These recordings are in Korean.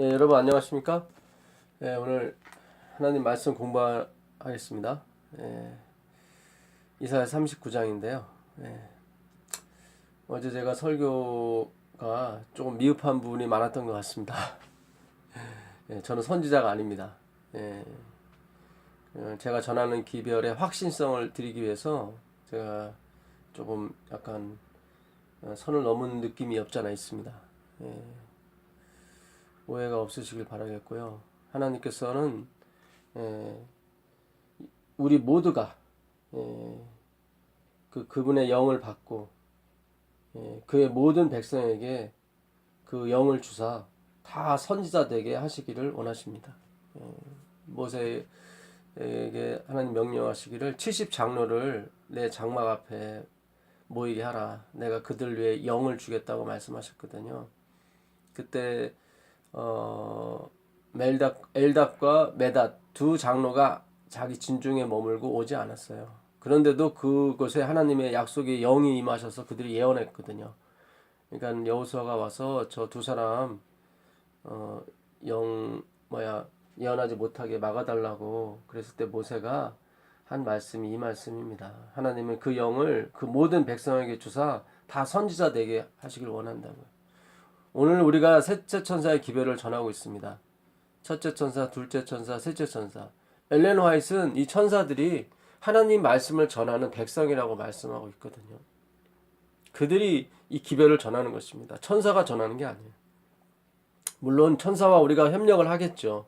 여러분 안녕하십니까? 오늘 하나님 말씀 공부하겠습니다. 이사야 39장인데요. 어제 제가 설교가 조금 미흡한 부분이 많았던 것 같습니다. 저는 선지자가 아닙니다. 제가 전하는 기별의 확신성을 드리기 위해서 제가 조금 약간 선을 넘은 느낌이 없지 않아 있습니다. 오해가 없으시길 바라겠고요. 하나님께서는 우리 모두가 그분의 영을 받고 그의 모든 백성에게 그 영을 주사 다 선지자 되게 하시기를 원하십니다. 모세에게 하나님 명령하시기를 70장로를 내 장막 앞에 모이게 하라. 내가 그들 위해 영을 주겠다고 말씀하셨거든요. 그때 엘답과 메닷 두 장로가 자기 진중에 머물고 오지 않았어요. 그런데도 그곳에 하나님의 약속의 영이 임하셔서 그들이 예언했거든요. 그러니까 여호수아가 와서 저 두 사람 예언하지 못하게 막아달라고 그랬을 때 모세가 한 말씀이 이 말씀입니다. 하나님은 그 영을 그 모든 백성에게 주사 다 선지자 되게 하시길 원한다고요. 오늘 우리가 셋째 천사의 기별을 전하고 있습니다. 첫째 천사, 둘째 천사, 셋째 천사. 엘렌 화이트는 이 천사들이 하나님 말씀을 전하는 백성이라고 말씀하고 있거든요. 그들이 이 기별을 전하는 것입니다. 천사가 전하는 게 아니에요. 물론 천사와 우리가 협력을 하겠죠.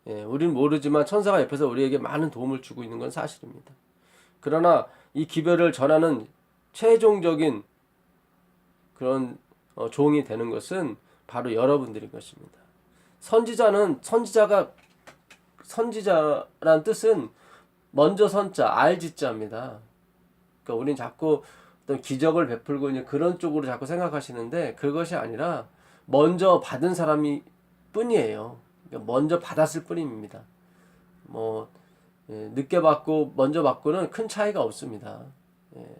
우리는 모르지만 천사가 옆에서 우리에게 많은 도움을 주고 있는 건 사실입니다. 그러나 이 기별을 전하는 최종적인 그런 종이 되는 것은 바로 여러분들인 것입니다. 선지자란 뜻은 먼저 선자, 알지자입니다. 그러니까 우리는 자꾸 어떤 기적을 베풀고 있는 그런 쪽으로 자꾸 생각하시는데 그것이 아니라 먼저 받은 사람이 뿐이에요. 그러니까 먼저 받았을 뿐입니다. 늦게 받고 먼저 받고는 큰 차이가 없습니다.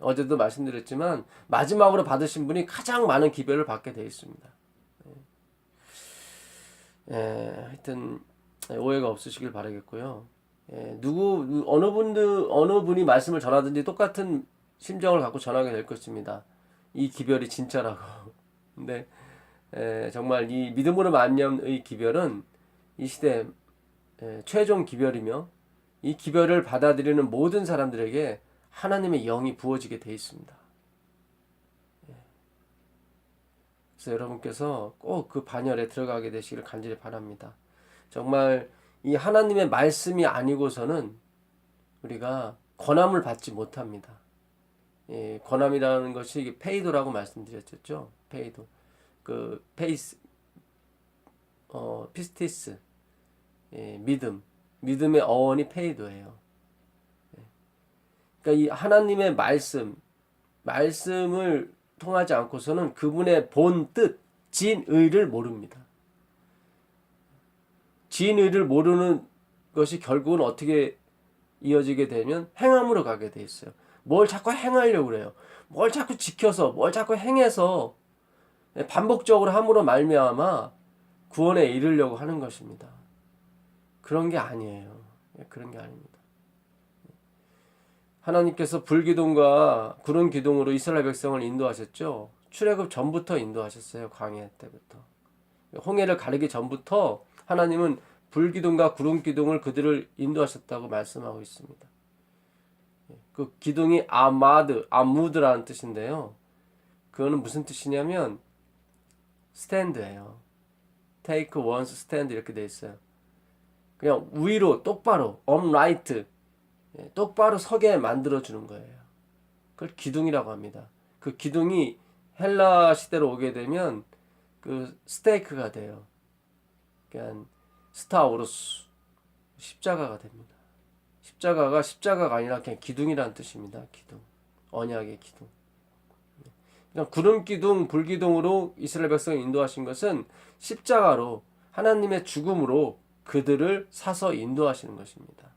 어제도 말씀드렸지만 마지막으로 받으신 분이 가장 많은 기별을 받게 되어 있습니다. 하여튼 오해가 없으시길 바라겠고요. 어느 분이 말씀을 전하든지 똑같은 심정을 갖고 전하게 될 것입니다. 이 기별이 진짜라고. 근데 정말 이 믿음으로 만념의 기별은 이 시대 최종 기별이며 이 기별을 받아들이는 모든 사람들에게 하나님의 영이 부어지게 되어 있습니다. 그래서 여러분께서 꼭 그 반열에 들어가게 되시기를 간절히 바랍니다. 정말 이 하나님의 말씀이 아니고서는 우리가 권함을 받지 못합니다. 권함이라는 것이 페이도라고 말씀드렸죠. 페이도. 피스티스. 믿음의 어원이 페이도예요. 그러니까 이 하나님의 말씀을 통하지 않고서는 그분의 본 뜻, 진의를 모릅니다. 진의를 모르는 것이 결국은 어떻게 이어지게 되면 행함으로 가게 돼 있어요. 뭘 자꾸 행하려고 그래요. 뭘 자꾸 지켜서, 뭘 자꾸 행해서 반복적으로 함으로 말미암아 구원에 이르려고 하는 것입니다. 그런 게 아니에요. 그런 게 아닙니다. 하나님께서 불기둥과 구름 기둥으로 이스라엘 백성을 인도하셨죠. 출애굽 전부터 인도하셨어요. 광야 때부터. 홍해를 가르기 전부터 하나님은 불기둥과 구름 기둥을 그들을 인도하셨다고 말씀하고 있습니다. 그 기둥이 아무드라는 뜻인데요. 그거는 무슨 뜻이냐면 스탠드예요. Take one's stand 이렇게 돼 있어요. 그냥 위로 똑바로 upright 똑바로 서게 만들어주는 거예요. 그걸 기둥이라고 합니다. 그 기둥이 헬라 시대로 오게 되면 그 스테이크가 돼요. 그러니까 스타우루스 십자가가 됩니다. 십자가가 아니라 그냥 기둥이라는 뜻입니다. 기둥, 언약의 기둥. 그러니까 구름 기둥, 불 기둥으로 이스라엘 백성을 인도하신 것은 십자가로 하나님의 죽음으로 그들을 사서 인도하시는 것입니다.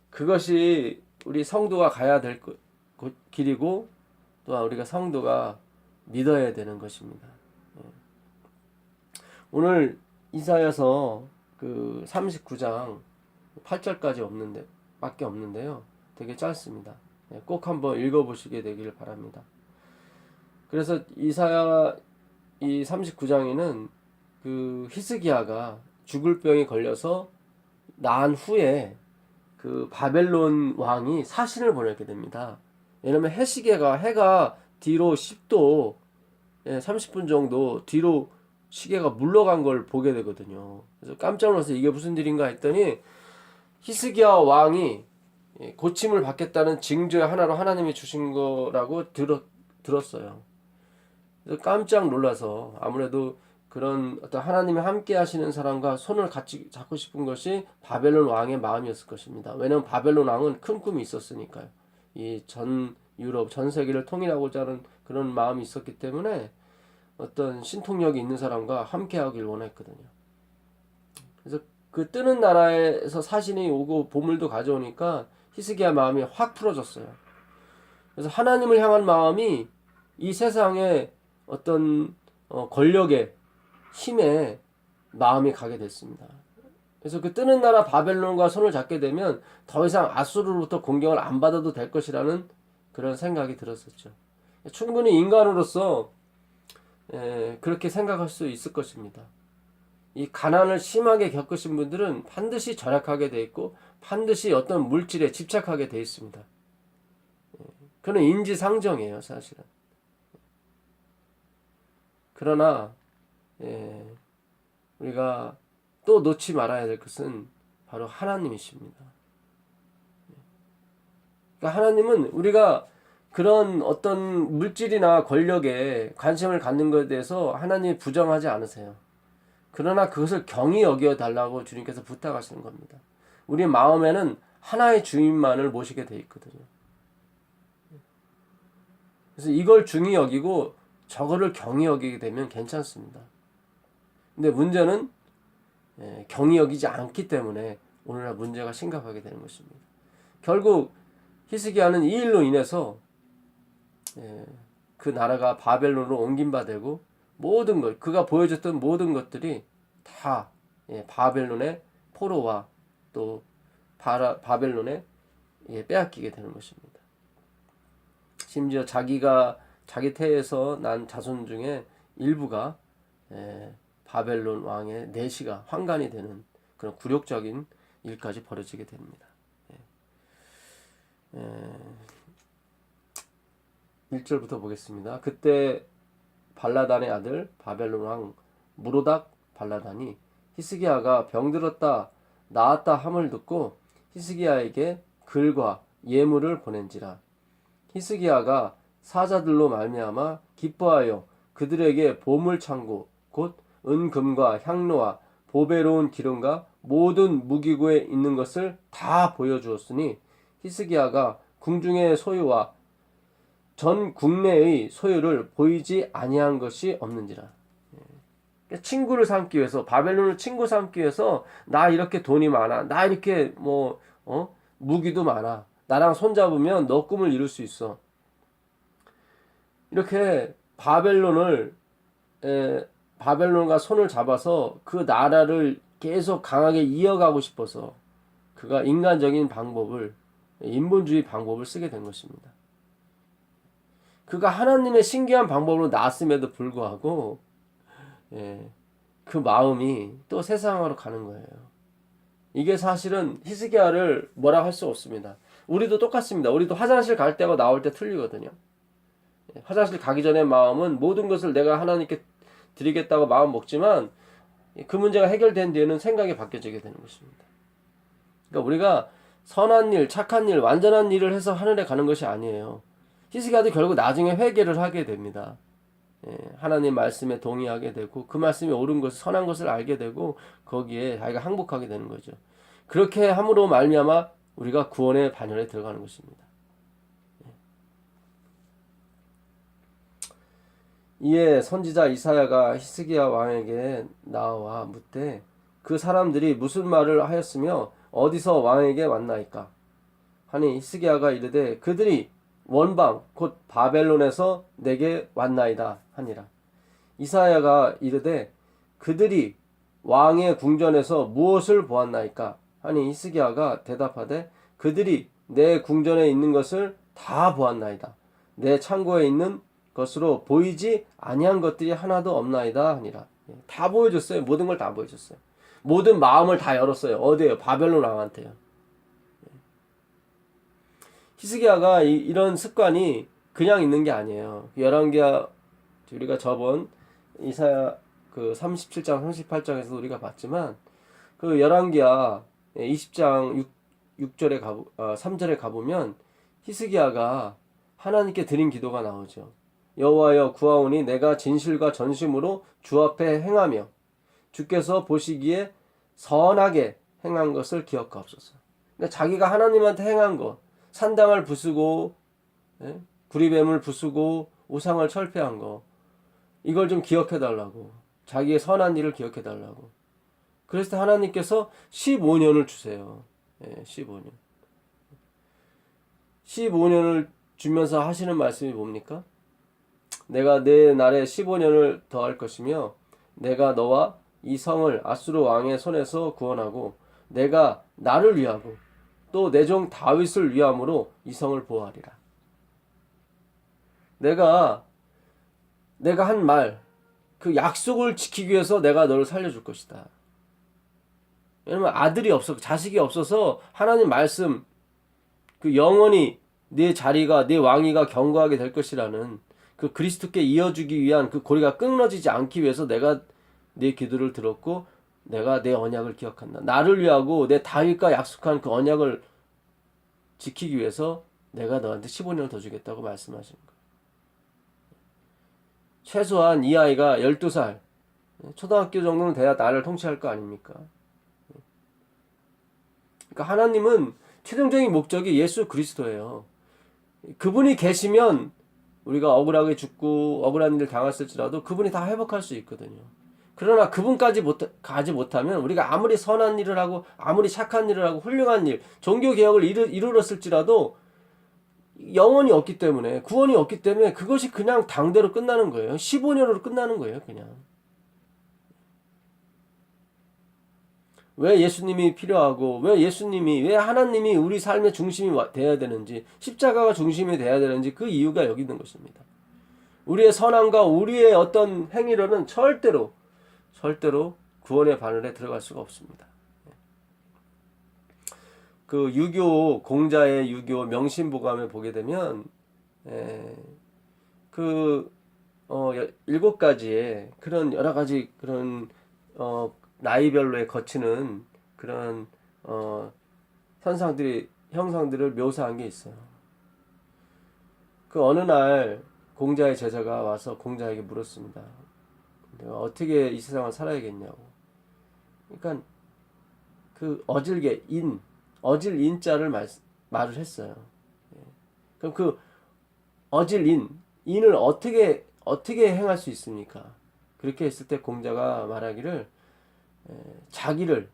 그것이 우리 성도가 가야 될 길이고 또한 우리가 성도가 믿어야 되는 것입니다. 오늘 이사야서 그 39장 8절까지 밖에 없는데요. 되게 짧습니다. 꼭 한번 읽어보시게 되기를 바랍니다. 그래서 이사야 이 39장에는 그 히스기야가 죽을 병에 걸려서 나은 후에 그 바벨론 왕이 사신을 보내게 됩니다. 왜냐면 해가 뒤로 10도 30분 정도 뒤로 시계가 물러간 걸 보게 되거든요. 그래서 깜짝 놀라서 이게 무슨 일인가 했더니 히스기야 왕이 고침을 받겠다는 징조의 하나로 하나님이 주신 거라고 들었어요. 그래서 깜짝 놀라서 아무래도 그런 어떤 하나님이 함께 하시는 사람과 손을 같이 잡고 싶은 것이 바벨론 왕의 마음이었을 것입니다. 왜냐하면 바벨론 왕은 큰 꿈이 있었으니까요. 이 전 유럽, 전 세계를 통일하고자 하는 그런 마음이 있었기 때문에 어떤 신통력이 있는 사람과 함께 하길 원했거든요. 그래서 그 뜨는 나라에서 사신이 오고 보물도 가져오니까 히스기야 마음이 확 풀어졌어요. 그래서 하나님을 향한 마음이 이 세상에 어떤 권력에 힘에 마음이 가게 됐습니다. 그래서 그 뜨는 나라 바벨론과 손을 잡게 되면 더 이상 아수르로부터 공격을 안 받아도 될 것이라는 그런 생각이 들었었죠. 충분히 인간으로서 그렇게 생각할 수 있을 것입니다. 이 가난을 심하게 겪으신 분들은 반드시 절약하게 돼 있고 반드시 어떤 물질에 집착하게 돼 있습니다. 그건 인지상정이에요, 사실은. 그러나 우리가 또 놓지 말아야 될 것은 바로 하나님이십니다. 그러니까 하나님은 우리가 그런 어떤 물질이나 권력에 관심을 갖는 것에 대해서 하나님이 부정하지 않으세요. 그러나 그것을 경히 여겨 달라고 주님께서 부탁하시는 겁니다. 우리 마음에는 하나의 주인만을 모시게 돼 있거든요. 그래서 이걸 중히 여기고 저거를 경히 여기게 되면 괜찮습니다. 근데 문제는 경히 여기지 않기 때문에 오늘날 문제가 심각하게 되는 것입니다. 결국 히스기야는 이 일로 인해서 그 나라가 바벨론으로 옮긴 바 되고 모든 것, 그가 보여줬던 모든 것들이 다 바벨론의 포로와 또 바벨론에 빼앗기게 되는 것입니다. 심지어 자기 태에서 난 자손 중에 일부가 바벨론 왕의 내시가 환관이 되는 그런 굴욕적인 일까지 벌어지게 됩니다. 1절부터 보겠습니다. 그때 발라단의 아들 바벨론 왕 무로닥 발라단이 히스기야가 병들었다 나았다 함을 듣고 히스기야에게 글과 예물을 보낸지라. 히스기야가 사자들로 말미암아 기뻐하여 그들에게 보물 창고 곧 은금과 향로와 보배로운 기름과 모든 무기고에 있는 것을 다 보여주었으니 히스기야가 궁중의 소유와 전 국내의 소유를 보이지 아니한 것이 없는지라. 친구를 삼기 위해서, 바벨론을 친구 삼기 위해서 나 이렇게 돈이 많아, 나 이렇게 무기도 많아, 나랑 손잡으면 너 꿈을 이룰 수 있어, 이렇게 바벨론과 손을 잡아서 그 나라를 계속 강하게 이어가고 싶어서 그가 인간적인 방법을, 인본주의 방법을 쓰게 된 것입니다. 그가 하나님의 신기한 방법으로 나왔음에도 불구하고 그 마음이 또 세상으로 가는 거예요. 이게 사실은 히스기야를 뭐라 할 수 없습니다. 우리도 똑같습니다. 우리도 화장실 갈 때와 나올 때 틀리거든요. 화장실 가기 전에 마음은 모든 것을 내가 하나님께 드리겠다고 마음 먹지만 그 문제가 해결된 뒤에는 생각이 바뀌어지게 되는 것입니다. 그러니까 우리가 선한 일, 착한 일, 완전한 일을 해서 하늘에 가는 것이 아니에요. 히스기야도 결국 나중에 회개를 하게 됩니다. 하나님 말씀에 동의하게 되고 그 말씀이 옳은 것, 선한 것을 알게 되고 거기에 자기가 항복하게 되는 거죠. 그렇게 함으로 말미암아 우리가 구원의 반열에 들어가는 것입니다. 이에 선지자 이사야가 히스기야 왕에게 나와 묻되 그 사람들이 무슨 말을 하였으며 어디서 왕에게 왔나이까 하니 히스기야가 이르되 그들이 원방 곧 바벨론에서 내게 왔나이다 하니라. 이사야가 이르되 그들이 왕의 궁전에서 무엇을 보았나이까 하니 히스기야가 대답하되 그들이 내 궁전에 있는 것을 다 보았나이다. 내 창고에 있는 것으로 보이지 아니한 것들이 하나도 없나이다 하니라. 다 보여줬어요. 모든 걸 다 보여줬어요. 모든 마음을 다 열었어요. 어디에요? 바벨론 왕한테요. 히스기야가 이런 습관이 그냥 있는 게 아니에요. 열왕기야 우리가 저번 이사야 그 37장 38장에서 우리가 봤지만 그 열왕기야 20장 6절에 3절에 가보면 히스기야가 하나님께 드린 기도가 나오죠. 여호와여 구하오니 내가 진실과 전심으로 주 앞에 행하며 주께서 보시기에 선하게 행한 것을 기억하옵소서. 그러니까 자기가 하나님한테 행한 것, 산당을 부수고 구리뱀을 부수고 우상을 철폐한 거, 이걸 좀 기억해달라고, 자기의 선한 일을 기억해달라고. 그랬을 때 하나님께서 15년을 주세요. 15년. 15년을 주면서 하시는 말씀이 뭡니까? 내가 내 날에 15년을 더할 것이며 내가 너와 이 성을 아수르 왕의 손에서 구원하고 내가 나를 위하고 또 내 종 다윗을 위함으로 이 성을 보호하리라. 내가 한 말, 그 약속을 지키기 위해서 내가 너를 살려줄 것이다. 왜냐면 아들이 없어, 자식이 없어서 하나님 말씀, 그 영원히 내 자리가, 내 왕위가 견고하게 될 것이라는 그 그리스도께 이어주기 위한 그 고리가 끊어지지 않기 위해서 내가 내 기도를 들었고 내가 내 언약을 기억한다. 나를 위하고 내 다윗과 약속한 그 언약을 지키기 위해서 내가 너한테 15년을 더 주겠다고 말씀하시는 거예요. 최소한 이 아이가 12살, 초등학교 정도는 돼야 나를 통치할 거 아닙니까? 그러니까 하나님은 최종적인 목적이 예수 그리스도예요. 그분이 계시면 우리가 억울하게 죽고 억울한 일을 당했을지라도 그분이 다 회복할 수 있거든요. 그러나 그분까지 가지 못하면 우리가 아무리 선한 일을 하고 아무리 착한 일을 하고 훌륭한 일, 종교개혁을 이루었을지라도 영원이 없기 때문에, 구원이 없기 때문에 그것이 그냥 당대로 끝나는 거예요. 15년으로 끝나는 거예요, 그냥. 왜 예수님이 필요하고 왜 하나님이 우리 삶의 중심이 돼야 되는지, 십자가가 중심이 돼야 되는지 그 이유가 여기 있는 것입니다. 우리의 선함과 우리의 어떤 행위로는 절대로 구원의 바늘에 들어갈 수가 없습니다. 그 유교 공자의 유교 명심보감에 보게 되면 그 7가지의 그런 여러 가지 그런 나이별로에 거치는 그런 형상들을 묘사한 게 있어요. 그 어느 날 공자의 제자가 와서 공자에게 물었습니다. 내가 어떻게 이 세상을 살아야겠냐고. 그러니까 그 어질 인자를 말을 했어요. 그럼 그 어질 인을 어떻게 행할 수 있습니까? 그렇게 했을 때 공자가 말하기를 자기를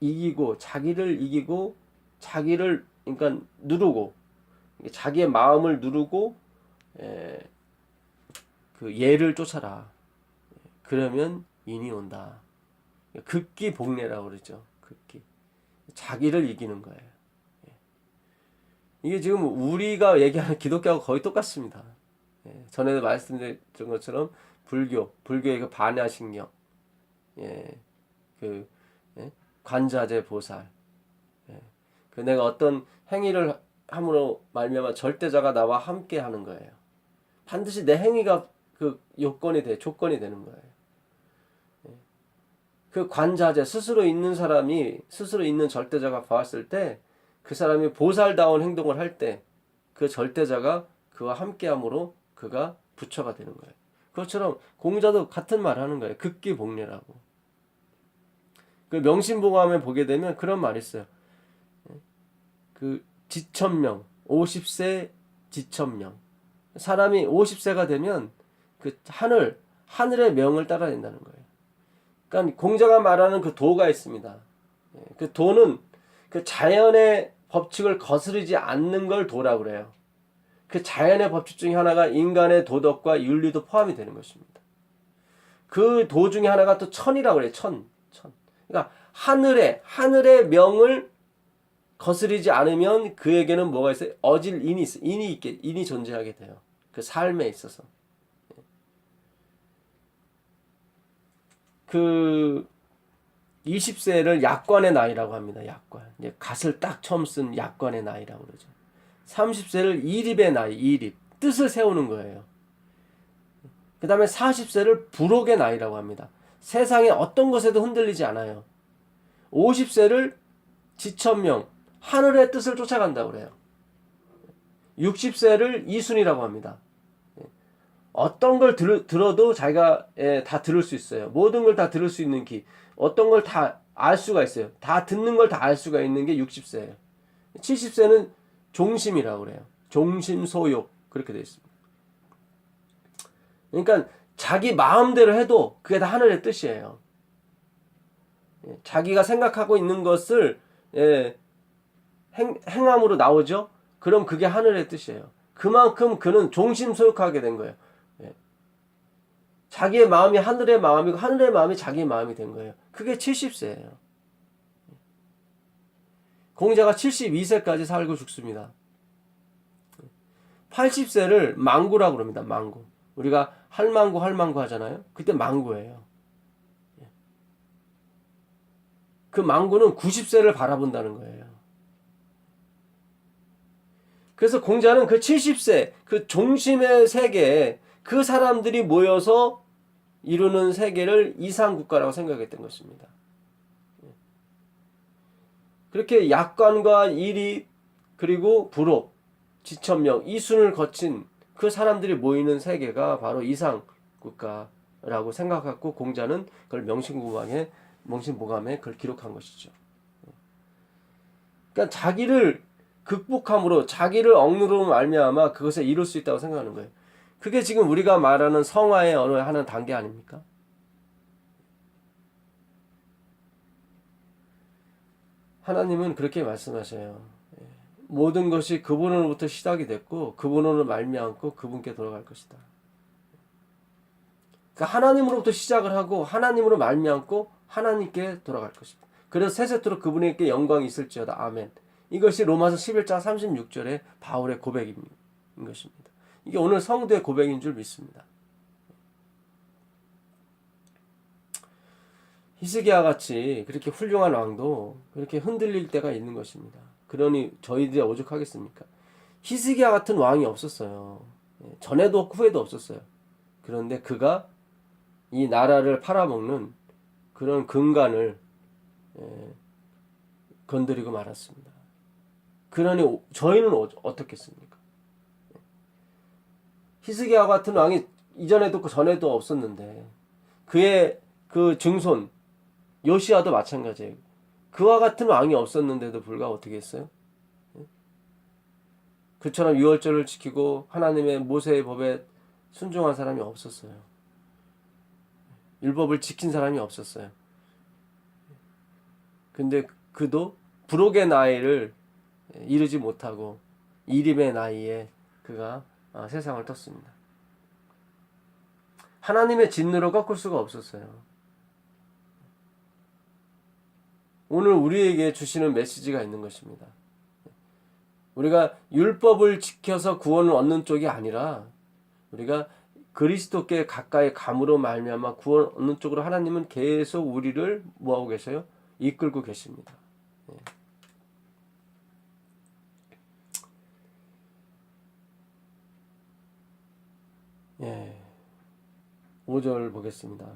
이기고 자기를 그러니까 누르고 자기의 마음을 누르고 그 예를 쫓아라. 그러면 인이 온다. 극기복례라고 그러죠. 극기. 자기를 이기는 거예요. 이게 지금 우리가 얘기하는 기독교하고 거의 똑같습니다. 전에도 말씀드렸던 것처럼 불교의 그 반야신경, 관자재 보살, 그 내가 어떤 행위를 함으로 말미암아 절대자가 나와 함께 하는 거예요. 반드시 내 행위가 그 조건이 되는 거예요. 그 관자재, 스스로 있는 절대자가 봤을 때 그 사람이 보살다운 행동을 할 때 그 절대자가 그와 함께함으로 그가 부처가 되는 거예요. 그것처럼 공자도 같은 말 하는 거예요. 극기복례라고. 그 명심보감에 보게 되면 그런 말이 있어요. 그 지천명, 50세 지천명. 사람이 50세가 되면 그 하늘의 명을 따라야 된다는 거예요. 그러니까 공자가 말하는 그 도가 있습니다. 그 도는 그 자연의 법칙을 거스르지 않는 걸 도라고 그래요. 그 자연의 법칙 중에 하나가 인간의 도덕과 윤리도 포함이 되는 것입니다. 그 도 중에 하나가 또 천이라고 그래요. 천. 그러니까 하늘의 명을 거스르지 않으면 그에게는 뭐가 있어요? 어질 인이 존재하게 돼요. 그 삶에 있어서. 그 20세를 약관의 나이라고 합니다. 약관. 이제 갓을 딱 처음 쓴 약관의 나이라고 그러죠. 30세를 이립의 나이, 이립. 뜻을 세우는 거예요. 그 다음에 40세를 부록의 나이라고 합니다. 세상에 어떤 것에도 흔들리지 않아요. 50세를 지천명, 하늘의 뜻을 쫓아간다고 그래요. 60세를 이순이라고 합니다. 어떤 걸 들어도 자기가 다 들을 수 있어요. 모든 걸 다 들을 수 있는 기. 어떤 걸 다 알 수가 있어요. 다 듣는 걸 다 알 수가 있는 게 60세예요. 70세는 종심이라고 그래요. 종심소욕 그렇게 되어 있습니다. 그러니까 자기 마음대로 해도 그게 다 하늘의 뜻이에요. 자기가 생각하고 있는 것을 행함으로 나오죠. 그럼 그게 하늘의 뜻이에요. 그만큼 그는 종심소욕하게 된 거예요. 자기의 마음이 하늘의 마음이고 하늘의 마음이 자기의 마음이 된 거예요. 그게 70세예요. 공자가 72세까지 살고 죽습니다. 80세를 망구라고 그럽니다. 망구. 우리가 할망구 하잖아요. 그때 망구예요. 그 망구는 90세를 바라본다는 거예요. 그래서 공자는 그 70세, 그 종심의 세계에 그 사람들이 모여서 이루는 세계를 이상국가라고 생각했던 것입니다. 그렇게 약관과 이립, 그리고 부록, 지천명, 이순을 거친 그 사람들이 모이는 세계가 바로 이상국가라고 생각하고 공자는 그걸 명심보감에 그걸 기록한 것이죠. 그러니까 자기를 극복함으로 자기를 억누름으로 말미암아 그것을 이룰 수 있다고 생각하는 거예요. 그게 지금 우리가 말하는 성화의 어느 하는 단계 아닙니까? 하나님은 그렇게 말씀하셔요. 모든 것이 그분으로부터 시작이 됐고 그분으로 말미암고 그분께 돌아갈 것이다. 그러니까 하나님으로부터 시작을 하고 하나님으로 말미암고 하나님께 돌아갈 것이다. 그래서 세세토록 그분에게 영광이 있을지어다. 아멘. 이것이 로마서 11장 36절의 바울의 고백인 것입니다. 이게 오늘 성도의 고백인 줄 믿습니다. 히스기야 같이 그렇게 훌륭한 왕도 그렇게 흔들릴 때가 있는 것입니다. 그러니 저희들이 오죽하겠습니까? 히스기야 같은 왕이 없었어요. 전에도 후에도 없었어요. 그런데 그가 이 나라를 팔아먹는 그런 근간을 건드리고 말았습니다. 그러니 저희는 어떻겠습니까? 히스기야 같은 왕이 이전에도 전에도 없었는데 그의 그 증손 요시야도 마찬가지예요. 그와 같은 왕이 없었는데도 불구하고 어떻게 했어요? 그처럼 유월절을 지키고 하나님의 모세의 법에 순종한 사람이 없었어요. 율법을 지킨 사람이 없었어요. 근데 그도 부록의 나이를 이르지 못하고 이립의 나이에 그가 세상을 떴습니다. 하나님의 진노를 꺾을 수가 없었어요. 오늘 우리에게 주시는 메시지가 있는 것입니다. 우리가 율법을 지켜서 구원을 얻는 쪽이 아니라 우리가 그리스도께 가까이 감으로 말미암아 구원 얻는 쪽으로 하나님은 계속 우리를 뭐하고 계세요? 이끌고 계십니다. 예. 5절 보겠습니다.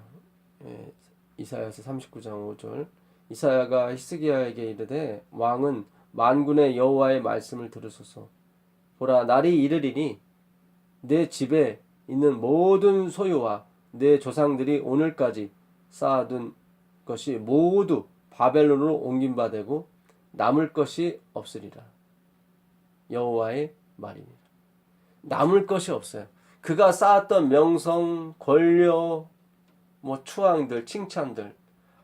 이사야서 39장 5절. 이사야가 히스기야에게 이르되 왕은 만군의 여호와의 말씀을 들으소서. 보라, 날이 이르리니 내 집에 있는 모든 소유와 내 조상들이 오늘까지 쌓아둔 것이 모두 바벨론으로 옮긴 바 되고 남을 것이 없으리라. 여호와의 말이니라. 남을 것이 없어요. 그가 쌓았던 명성, 권력, 추앙들, 칭찬들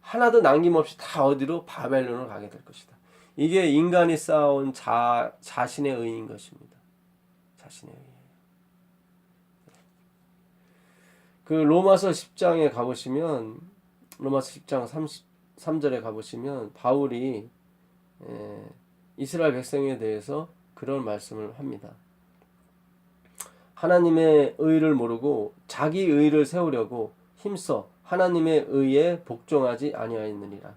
하나도 남김없이 다 어디로? 바벨론으로 가게 될 것이다. 이게 인간이 쌓아온 자신의 의인 것입니다. 자신의 의. 그 로마서 10장에 가보시면 로마서 10장 33절에 가보시면 바울이 이스라엘 백성에 대해서 그런 말씀을 합니다. 하나님의 의를 모르고 자기 의를 세우려고 힘써 하나님의 의에 복종하지 아니하였느니라.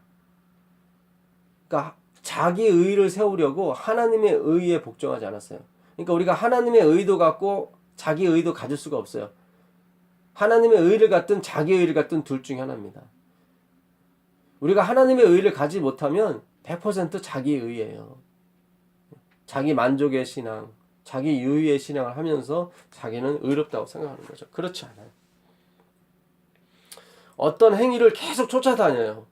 그러니까 자기 의를 세우려고 하나님의 의에 복종하지 않았어요. 그러니까 우리가 하나님의 의도 갖고 자기 의도 가질 수가 없어요. 하나님의 의를 갖든 자기 의를 갖든 둘 중에 하나입니다. 우리가 하나님의 의를 가지 못하면 100% 자기 의예요. 자기 만족의 신앙, 자기 유의의 신앙을 하면서 자기는 의롭다고 생각하는 거죠. 그렇지 않아요. 어떤 행위를 계속 쫓아다녀요.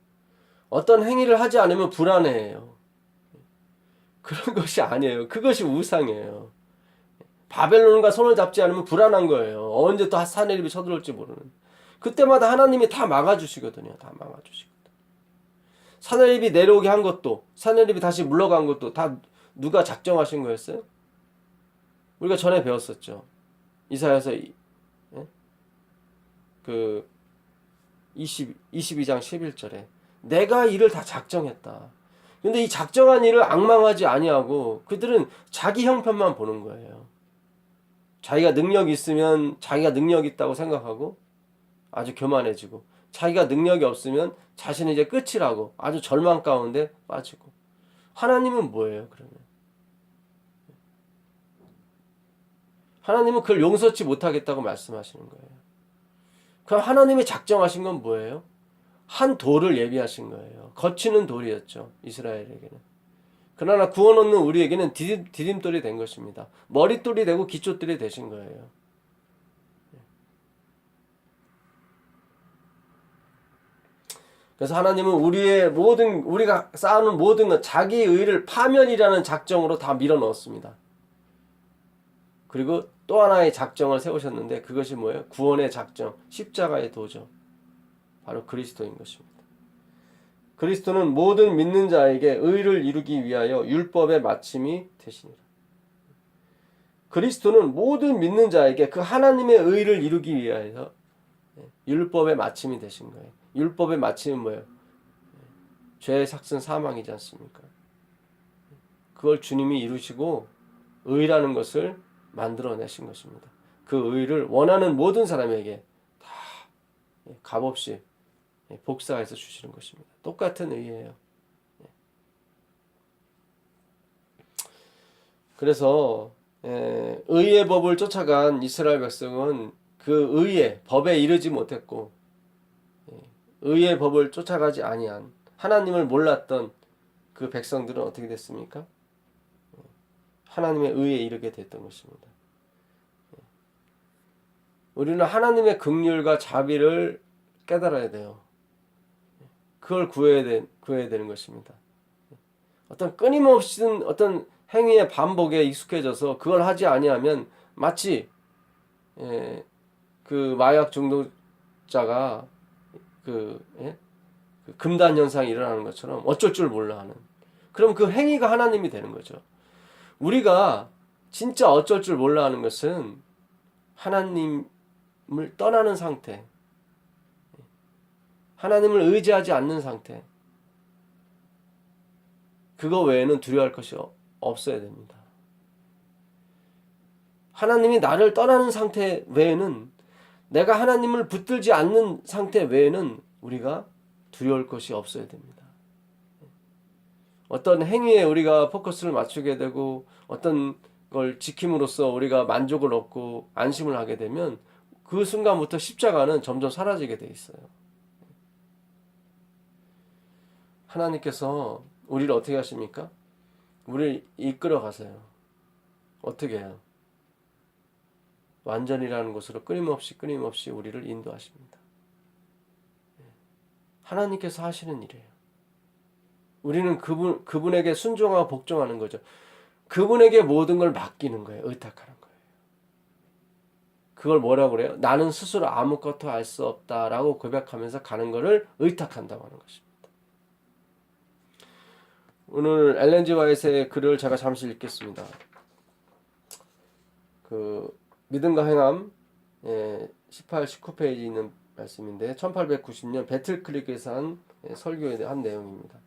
어떤 행위를 하지 않으면 불안해해요. 그런 것이 아니에요. 그것이 우상이에요. 바벨론과 손을 잡지 않으면 불안한 거예요. 언제 또 사내립이 쳐들어올지 모르는. 그때마다 하나님이 다 막아주시거든요. 다 막아주시거든요. 사내립이 내려오게 한 것도, 사내립이 다시 물러간 것도 다 누가 작정하신 거였어요? 우리가 전에 배웠었죠. 이사야서 22장 11절에 내가 이를 다 작정했다. 근데 이 작정한 일을 앙망하지 아니하고 그들은 자기 형편만 보는 거예요. 자기가 능력이 있으면 자기가 능력이 있다고 생각하고 아주 교만해지고, 자기가 능력이 없으면 자신은 이제 끝이라고 아주 절망 가운데 빠지고. 하나님은 뭐예요, 그러면? 하나님은 그걸 용서치 못하겠다고 말씀하시는 거예요. 그럼 하나님이 작정하신 건 뭐예요? 한 돌을 예비하신 거예요. 거치는 돌이었죠, 이스라엘에게는. 그러나 구원 얻는 우리에게는 디딤돌이 된 것입니다. 머릿돌이 되고 기초돌이 되신 거예요. 그래서 하나님은 우리가 쌓아놓은 모든 것, 자기 의를 파멸이라는 작정으로 다 밀어 넣었습니다. 그리고 또 하나의 작정을 세우셨는데 그것이 뭐예요? 구원의 작정, 십자가의 도죠. 바로 그리스도인 것입니다. 그리스도는 모든 믿는 자에게 의를 이루기 위하여 율법의 마침이 되시니라. 그리스도는 모든 믿는 자에게 그 하나님의 의를 이루기 위하여 율법의 마침이 되신 거예요. 율법의 마침은 뭐예요? 죄의 삭은 사망이지 않습니까? 그걸 주님이 이루시고 의라는 것을 만들어내신 것입니다. 그 의를 원하는 모든 사람에게 다 값없이 복사해서 주시는 것입니다. 똑같은 의예요. 그래서 의의 법을 쫓아간 이스라엘 백성은 그 의의 법에 이르지 못했고, 의의 법을 쫓아가지 아니한 하나님을 몰랐던 그 백성들은 어떻게 됐습니까? 하나님의 의에 이르게 됐던 것입니다. 우리는 하나님의 긍휼과 자비를 깨달아야 돼요. 그걸 구해야 되는 것입니다. 어떤 끊임없이 어떤 행위의 반복에 익숙해져서 그걸 하지 아니하면 마치 그 마약 중독자가 그 금단 현상이 일어나는 것처럼 어쩔 줄 몰라 하는, 그럼 그 행위가 하나님이 되는 거죠. 우리가 진짜 어쩔 줄 몰라 하는 것은 하나님을 떠나는 상태, 하나님을 의지하지 않는 상태, 그거 외에는 두려워할 것이 없어야 됩니다. 하나님이 나를 떠나는 상태 외에는, 내가 하나님을 붙들지 않는 상태 외에는 우리가 두려울 것이 없어야 됩니다. 어떤 행위에 우리가 포커스를 맞추게 되고 어떤 걸 지킴으로써 우리가 만족을 얻고 안심을 하게 되면 그 순간부터 십자가는 점점 사라지게 돼 있어요. 하나님께서 우리를 어떻게 하십니까? 우리를 이끌어 가세요. 어떻게 해요? 완전이라는 곳으로 끊임없이 우리를 인도하십니다. 하나님께서 하시는 일이에요. 우리는 그분에게 순종하고 복종하는 거죠. 그분에게 모든 걸 맡기는 거예요. 의탁하는 거예요. 그걸 뭐라고 그래요? 나는 스스로 아무것도 알 수 없다라고 고백하면서 가는 거를 의탁한다고 하는 것입니다. 오늘 엘렌 G 화이트의 글을 제가 잠시 읽겠습니다. 그 믿음과 행함 18, 19페이지 있는 말씀인데 1890년 배틀크릭에서 한 설교에 대한 내용입니다.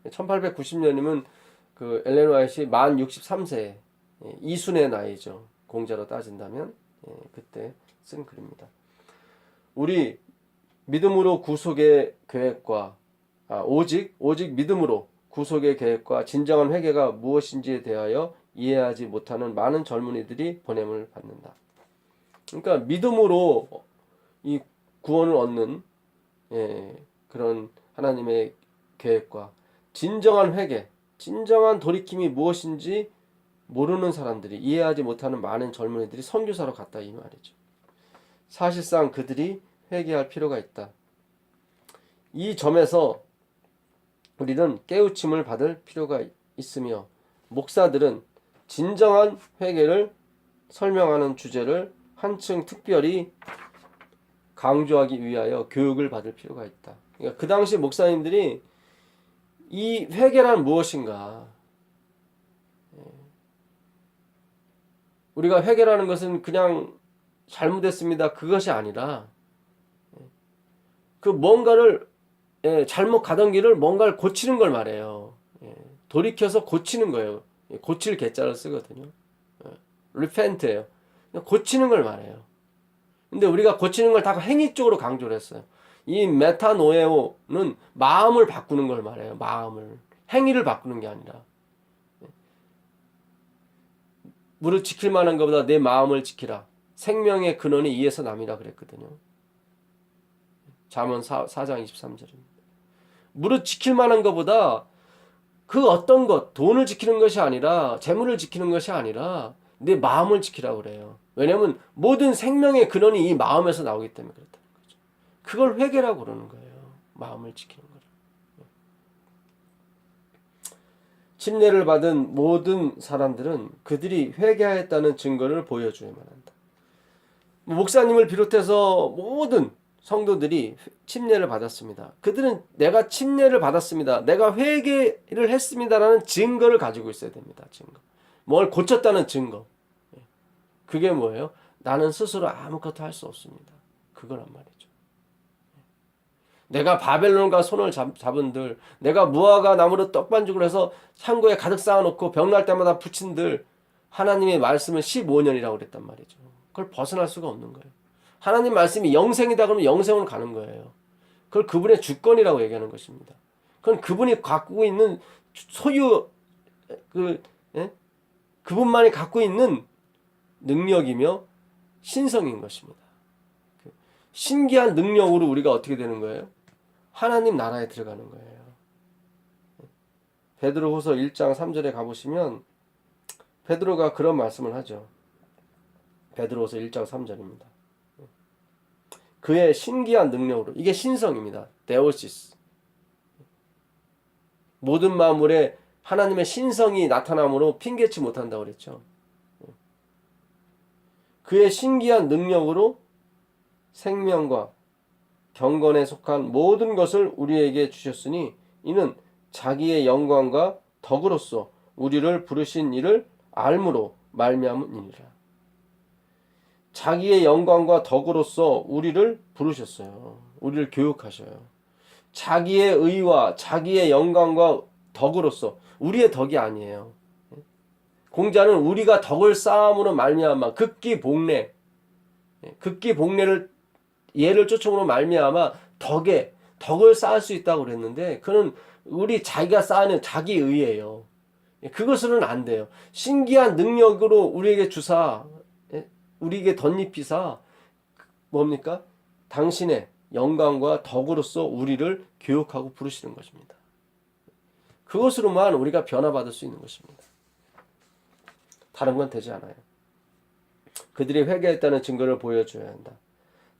1890년이면 그 엘렌 화이트이 만 63세 이순의 나이죠. 공자로 따진다면 그때 쓴 글입니다. 우리 믿음으로 구속의 계획과 오직 믿음으로 구속의 계획과 진정한 회개가 무엇인지에 대하여 이해하지 못하는 많은 젊은이들이 보냄을 받는다. 그러니까 믿음으로 이 구원을 얻는 그런 하나님의 계획과 진정한 회개, 진정한 돌이킴이 무엇인지 모르는 사람들이, 이해하지 못하는 많은 젊은이들이 선교사로 갔다 이 말이죠. 사실상 그들이 회개할 필요가 있다. 이 점에서 우리는 깨우침을 받을 필요가 있으며 목사들은 진정한 회개를 설명하는 주제를 한층 특별히 강조하기 위하여 교육을 받을 필요가 있다. 그러니까 그 당시 목사님들이 이 회개란 무엇인가? 우리가 회개라는 것은 그냥 잘못했습니다. 그것이 아니라 그 뭔가를 잘못 가던 길을 뭔가를 고치는 걸 말해요. 돌이켜서 고치는 거예요. 고칠 개자를 쓰거든요. repent예요. 고치는 걸 말해요. 근데 우리가 고치는 걸 다 행위 쪽으로 강조를 했어요. 이 메타노에오는 마음을 바꾸는 걸 말해요. 마음을. 행위를 바꾸는 게 아니라. 무릇 지킬 만한 것보다 내 마음을 지키라. 생명의 근원이 이에서 남이라 그랬거든요. 잠언 4장 23절입니다. 무릇 지킬 만한 것보다 그 어떤 것, 돈을 지키는 것이 아니라, 재물을 지키는 것이 아니라 내 마음을 지키라고 그래요. 왜냐하면 모든 생명의 근원이 이 마음에서 나오기 때문에 그렇다는 거죠. 그걸 회개라고 그러는 거예요. 마음을 지키는 거를. 침례를 받은 모든 사람들은 그들이 회개하였다는 증거를 보여줘야만 한다. 목사님을 비롯해서 모든 성도들이 침례를 받았습니다. 그들은 내가 침례를 받았습니다. 내가 회개를 했습니다라는 증거를 가지고 있어야 됩니다. 증거. 뭘 고쳤다는 증거. 그게 뭐예요? 나는 스스로 아무것도 할 수 없습니다. 그거란 말이죠. 내가 바벨론과 손을 잡은들, 내가 무화과 나무로 떡반죽을 해서 창고에 가득 쌓아놓고 병날 때마다 붙인들, 하나님의 말씀은 15년이라고 그랬단 말이죠. 그걸 벗어날 수가 없는 거예요. 하나님 말씀이 영생이다 그러면 영생으로 가는 거예요. 그걸 그분의 주권이라고 얘기하는 것입니다. 그건 그분이 갖고 있는 소유, 그분만이 갖고 있는 능력이며 신성인 것입니다. 신기한 능력으로 우리가 어떻게 되는 거예요? 하나님 나라에 들어가는 거예요. 베드로후서 1장 3절에 가보시면 베드로가 그런 말씀을 하죠. 베드로후서 1장 3절입니다. 그의 신기한 능력으로, 이게 신성입니다. 데오시스. 모든 만물에 하나님의 신성이 나타남으로 핑계치 못한다고 그랬죠. 그의 신기한 능력으로 생명과 경건에 속한 모든 것을 우리에게 주셨으니 이는 자기의 영광과 덕으로서 우리를 부르신 이를 알므로 말미암음이니라. 자기의 영광과 덕으로서 우리를 부르셨어요. 우리를 교육하셔요. 자기의 의와 자기의 영광과 덕으로서, 우리의 덕이 아니에요. 공자는 우리가 덕을 쌓음으로 말미암아 극기 복례를 예를 쫓음으로 말미암아 덕을 쌓을 수 있다고 그랬는데, 그는 우리 자기가 쌓는 자기 의예요. 그것으로는 안 돼요. 신기한 능력으로 우리에게 주사, 우리에게 덧입히사 뭡니까? 당신의 영광과 덕으로서 우리를 교육하고 부르시는 것입니다. 그것으로만 우리가 변화받을 수 있는 것입니다. 다른 건 되지 않아요. 그들이 회개했다는 증거를 보여줘야 한다.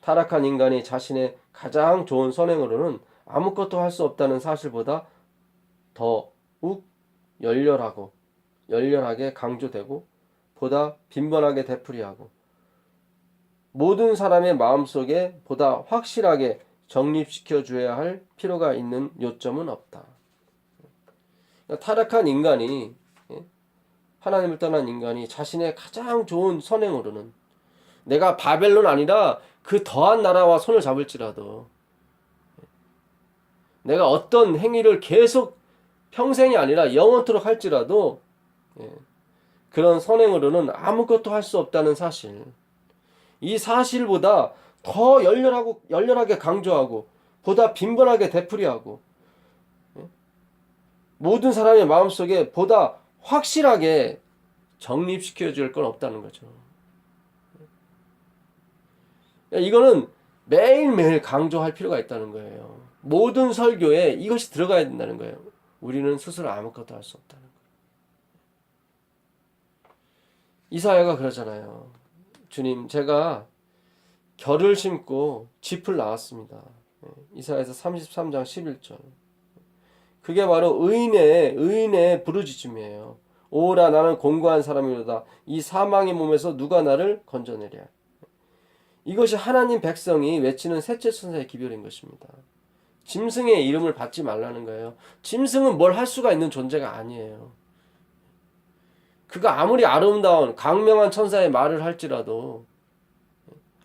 타락한 인간이 자신의 가장 좋은 선행으로는 아무것도 할 수 없다는 사실보다 더욱 열렬하게 강조되고 보다 빈번하게 되풀이하고 모든 사람의 마음속에 보다 확실하게 정립시켜 줘야 할 필요가 있는 요점은 없다. 타락한 인간이, 하나님을 떠난 인간이 자신의 가장 좋은 선행으로는, 내가 바벨론 아니라 그 더한 나라와 손을 잡을지라도 내가 어떤 행위를 계속 평생이 아니라 영원토록 할지라도 그런 선행으로는 아무것도 할 수 없다는 사실. 이 사실보다 더 열렬하게 강조하고 보다 빈번하게 되풀이하고 모든 사람의 마음속에 보다 확실하게 정립시켜 줄 건 없다는 거죠. 이거는 매일매일 강조할 필요가 있다는 거예요. 모든 설교에 이것이 들어가야 된다는 거예요. 우리는 스스로 아무것도 할 수 없다는 거예요. 이사야가 그러잖아요. 주님, 제가 결을 심고 짚을 낳았습니다. 이사야에서 33장 11절. 그게 바로 의인의 부르짖음이에요. 오라, 나는 공고한 사람이로다. 이 사망의 몸에서 누가 나를 건져내랴. 이것이 하나님 백성이 외치는 셋째 천사의 기별인 것입니다. 짐승의 이름을 받지 말라는 거예요. 짐승은 뭘 할 수가 있는 존재가 아니에요. 그가 아무리 아름다운 강명한 천사의 말을 할지라도,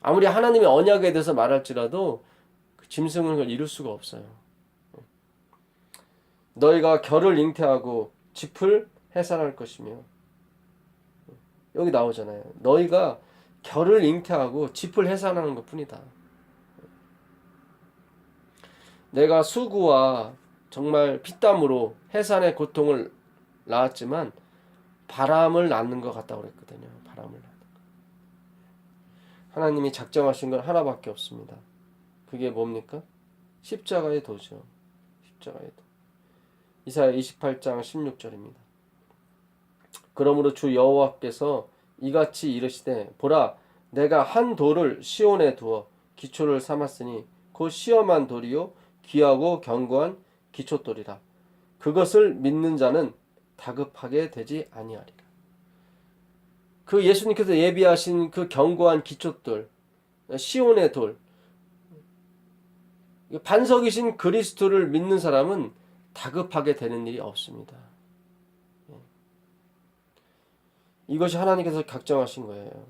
아무리 하나님의 언약에 대해서 말할지라도 그 짐승은 그걸 이룰 수가 없어요. 너희가 결을 잉태하고 짚을 해산할 것이며, 여기 나오잖아요. 너희가 결을 잉태하고 짚을 해산하는 것 뿐이다. 내가 수고와 정말 피땀으로 해산의 고통을 낳았지만 바람을 낳는 것 같다고 그랬거든요. 바람을 낳는 것. 하나님이 작정하신 건 하나밖에 없습니다. 그게 뭡니까? 십자가의 도죠. 십자가의 도. 이사야 28장 16절입니다. 그러므로 주 여호와께서 이같이 이르시되 보라, 내가 한 돌을 시온에 두어 기초를 삼았으니 곧 시험한 돌이요 귀하고 견고한 기초돌이라. 그것을 믿는 자는 다급하게 되지 아니하리라. 그 예수님께서 예비하신 그 견고한 기초돌, 시온의 돌, 반석이신 그리스도를 믿는 사람은 다급하게 되는 일이 없습니다. 이것이 하나님께서 작정하신 거예요.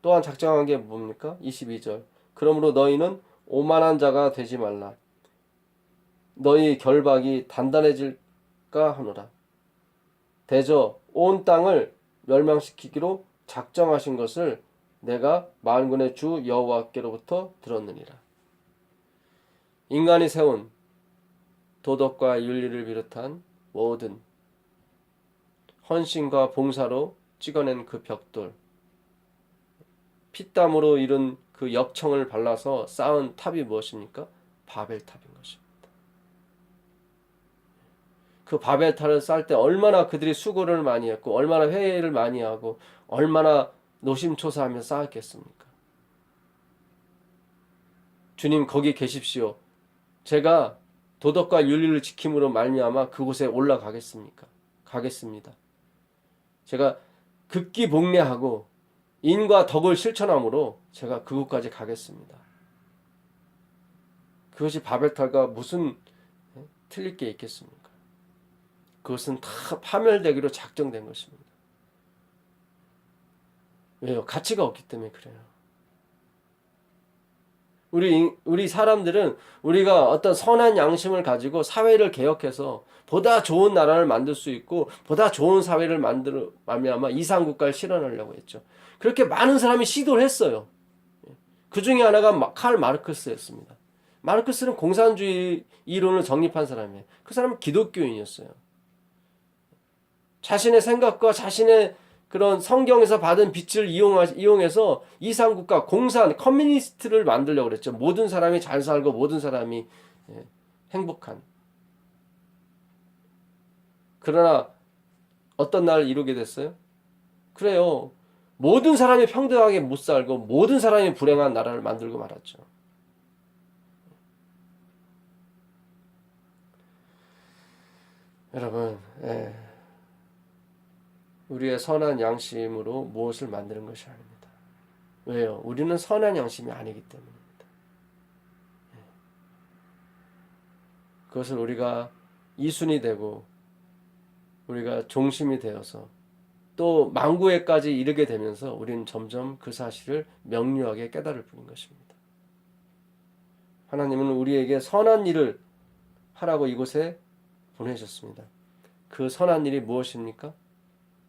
또한 작정한 게 뭡니까? 22절. 그러므로 너희는 오만한 자가 되지 말라. 너희 결박이 단단해질까 하노라. 대저 온 땅을 멸망시키기로 작정하신 것을 내가 만군의 주 여호와께로부터 들었느니라. 인간이 세운 도덕과 윤리를 비롯한 모든 헌신과 봉사로 찍어낸 그 벽돌, 피땀으로 이룬 그 역청을 발라서 쌓은 탑이 무엇입니까? 바벨탑인 것입니다. 그 바벨탑을 쌓을 때 얼마나 그들이 수고를 많이 했고 얼마나 회의를 많이 하고 얼마나 노심초사하며 쌓았겠습니까? 주님 거기 계십시오. 제가 도덕과 윤리를 지킴으로 말미암아 그곳에 올라가겠습니까? 가겠습니다. 제가 극기 복례하고 인과 덕을 실천함으로 제가 그곳까지 가겠습니다. 그것이 바벨탑과 무슨 틀릴 게 있겠습니까? 그것은 다 파멸되기로 작정된 것입니다. 왜요? 가치가 없기 때문에 그래요. 우리 사람들은 우리가 어떤 선한 양심을 가지고 사회를 개혁해서 보다 좋은 나라를 만들 수 있고 보다 좋은 사회를 만들어 말미암아 이상국가를 실현하려고 했죠. 그렇게 많은 사람이 시도를 했어요. 그 중에 하나가 칼 마르크스였습니다. 마르크스는 공산주의 이론을 정립한 사람이에요. 그 사람은 기독교인이었어요. 자신의 생각과 자신의 그런 성경에서 받은 빛을 이용해서 이상국가, 공산, 커뮤니스트를 만들려고 그랬죠. 모든 사람이 잘 살고 모든 사람이 행복한. 그러나 어떤 날 이루게 됐어요? 그래요. 모든 사람이 평등하게 못 살고 모든 사람이 불행한 나라를 만들고 말았죠. 여러분, 우리의 선한 양심으로 무엇을 만드는 것이 아닙니다. 왜요? 우리는 선한 양심이 아니기 때문입니다. 그것을 우리가 이순이 되고 우리가 종심이 되어서 또 망구에까지 이르게 되면서 우리는 점점 그 사실을 명료하게 깨달을 뿐인 것입니다. 하나님은 우리에게 선한 일을 하라고 이곳에 보내셨습니다. 그 선한 일이 무엇입니까?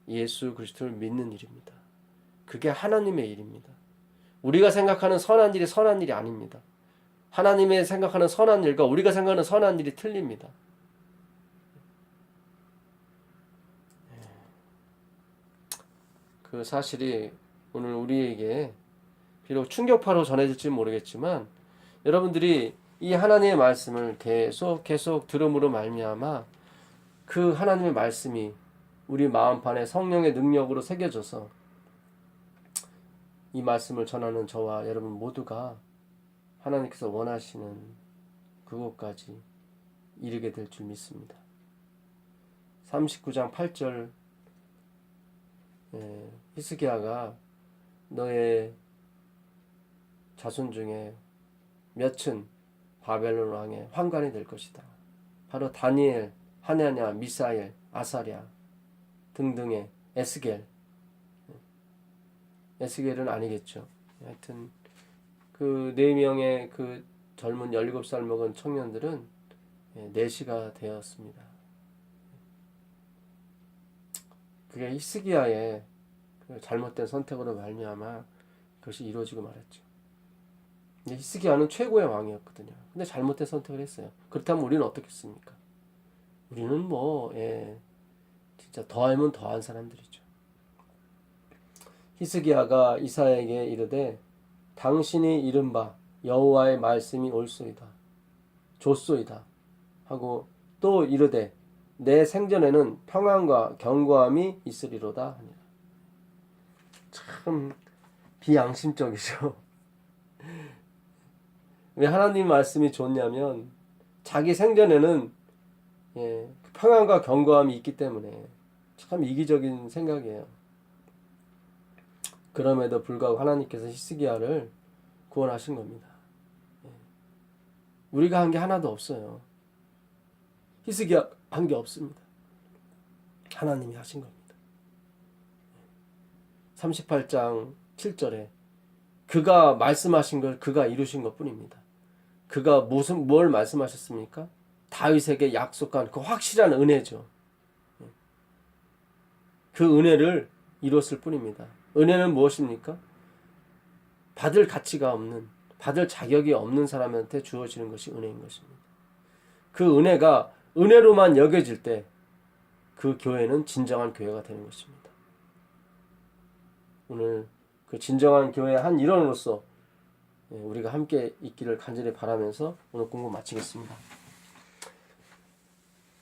예수 그리스도를 믿는 일입니다. 그게 하나님의 일입니다. 우리가 생각하는 선한 일이 선한 일이 아닙니다. 하나님의 생각하는 선한 일과 우리가 생각하는 선한 일이 틀립니다. 그 사실이 오늘 우리에게 비록 충격파로 전해질지 모르겠지만 여러분들이 이 하나님의 말씀을 계속 들음으로 말미암아 그 하나님의 말씀이 우리 마음판에 성령의 능력으로 새겨져서 이 말씀을 전하는 저와 여러분 모두가 하나님께서 원하시는 그곳까지 이르게 될 줄 믿습니다. 39장 8절 히스기야가 너의 자손 중에 몇은 바벨론 왕의 환관이 될 것이다. 바로 다니엘, 하나냐, 미사엘, 아사랴 등등의 에스겔은 아니겠죠. 하여튼 그 4명의 그 젊은 17살 먹은 청년들은 내시가 되었습니다. 그게 히스기야의 그 잘못된 선택으로 말미암아 그것이 이루어지고 말았죠. 근데 히스기야는 최고의 왕이었거든요. 근데 잘못된 선택을 했어요. 그렇다면 우리는 어떻겠습니까? 우리는 진짜 더하면 더한 사람들이죠. 히스기야가 이사야에게 이르되 당신이 이른 바 여호와의 말씀이 옳소이다 좋소이다 하고 또 이르되 내 생전에는 평안과 견고함이 있으리로다 하니라. 참 비양심적이죠. 왜 하나님 말씀이 좋냐면 자기 생전에는 평안과 견고함이 있기 때문에 참 이기적인 생각이에요. 그럼에도 불구하고 하나님께서 히스기야를 구원하신 겁니다. 우리가 한 게 하나도 없어요. 히스기야 한 게 없습니다. 하나님이 하신 겁니다. 38장 7절에 그가 말씀하신 걸 그가 이루신 것 뿐입니다. 그가 뭘 말씀하셨습니까? 다윗에게 약속한 그 확실한 은혜죠. 그 은혜를 이뤘을 뿐입니다. 은혜는 무엇입니까? 받을 가치가 없는, 받을 자격이 없는 사람한테 주어지는 것이 은혜인 것입니다. 그 은혜가 은혜로만 여겨질 때 그 교회는 진정한 교회가 되는 것입니다. 오늘 그 진정한 교회의 한 일원으로서 우리가 함께 있기를 간절히 바라면서 오늘 공부 마치겠습니다.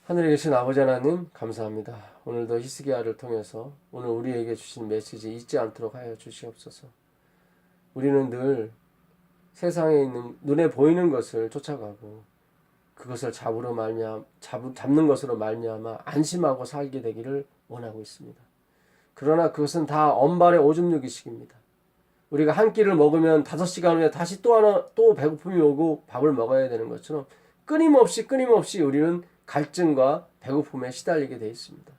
하늘에 계신 아버지 하나님 감사합니다. 오늘도 히스기야를 통해서 오늘 우리에게 주신 메시지 잊지 않도록 하여 주시옵소서. 우리는 늘 세상에 있는 눈에 보이는 것을 쫓아가고 그것을 잡는 것으로 말미암아 안심하고 살게 되기를 원하고 있습니다. 그러나 그것은 다 언발의 오줌 누기식입니다. 우리가 한 끼를 먹으면 5시간 후에 다시 또 배고픔이 오고 밥을 먹어야 되는 것처럼 끊임없이 우리는 갈증과 배고픔에 시달리게 되어 있습니다.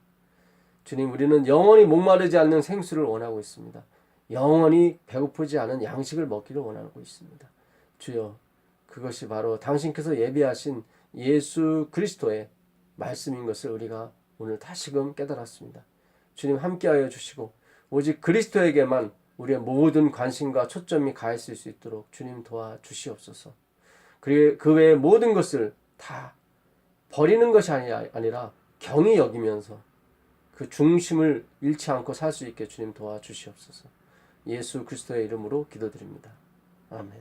주님, 우리는 영원히 목마르지 않는 생수를 원하고 있습니다. 영원히 배고프지 않은 양식을 먹기를 원하고 있습니다. 주여, 그것이 바로 당신께서 예비하신 예수 그리스도의 말씀인 것을 우리가 오늘 다시금 깨달았습니다. 주님 함께하여 주시고 오직 그리스도에게만 우리의 모든 관심과 초점이 가 있을 수 있도록 주님 도와주시옵소서. 그 외의 모든 것을 다 버리는 것이 아니라 경히 여기면서 그 중심을 잃지 않고 살 수 있게 주님 도와주시옵소서. 예수 그리스도의 이름으로 기도드립니다. 아멘.